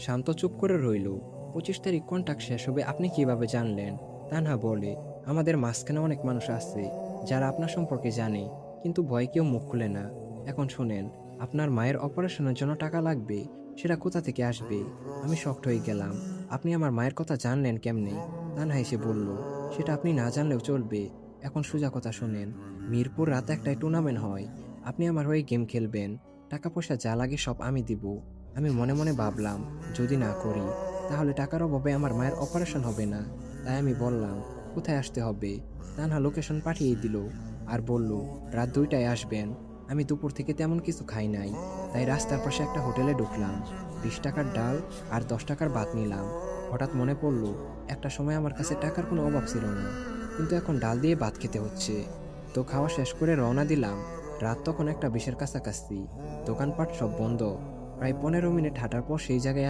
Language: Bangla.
শান্ত চুপ করে রইল। 25 তারিখ কন্ট্রাক্ট শেষ হবে আপনি কিভাবে জানলেন? তানহা বলে, আমাদের মাঝখানে অনেক মানুষ আছে যারা আপনার সম্পর্কে জানে, কিন্তু ভয় কেউ মুখ খুলে না। এখন শোনেন, আপনার মায়ের অপারেশনের জন্য টাকা লাগবে, সেটা কোথা থেকে আসবে? আমি শকড হয়ে গেলাম। আপনি আমার মায়ের কথা জানলেন কেমনে? তানহা এসে বলল, সেটা আপনি না জানলেও চলবে। এখন সোজা কথা শোনেন, মিরপুর রাতে একটাই টুর্নামেন্ট হয়। আপনি আমার হয়ে গেম খেলবেন, টাকা পয়সা যা লাগে সব আমি দিব। আমি মনে মনে ভাবলাম, যদি না করি তাহলে টাকার অভাবে আমার মায়ের অপারেশন হবে না। তাই আমি বললাম, কোথায় আসতে হবে? তানহা লোকেশন পাঠিয়ে দিল আর বলল, রাত 2টায় আসবেন। আমি দুপুর থেকে তেমন কিছু খাই নাই, তাই রাস্তার পাশে একটা হোটেলে ঢুকলাম। 20 টাকার ডাল আর 10 টাকার ভাত নিলাম। হঠাৎ মনে পড়ল, একটা সময় আমার কাছে টাকার কোনো অভাব ছিল না, কিন্তু এখন ডাল দিয়ে ভাত খেতে হচ্ছে। তো খাওয়া শেষ করে রওনা দিলাম। রাত তখন একটা 20-এর কাছাকাছি। দোকানপাট সব বন্ধ। প্রায় 15 মিনিট হাঁটার পর সেই জায়গায়